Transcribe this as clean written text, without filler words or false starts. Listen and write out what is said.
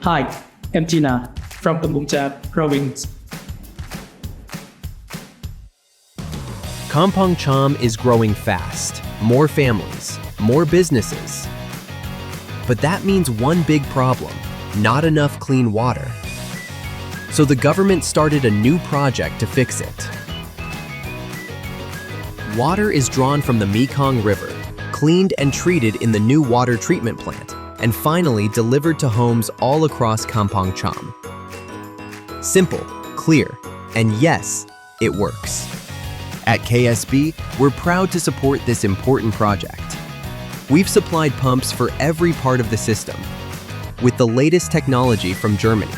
Hi, I'm Tina from Kampong Cham province. Kampong Cham is growing fast. More families, more businesses. But that means one big problem: not enough clean water. So the government started a new project to fix it. Water is drawn from the Mekong River, cleaned and treated in the new water treatment plant, and finally delivered to homes all across Kampong Cham. Simple, clear, and yes, it works. At KSB, we're proud to support this important project. We've supplied pumps for every part of the system, with the latest technology from Germany.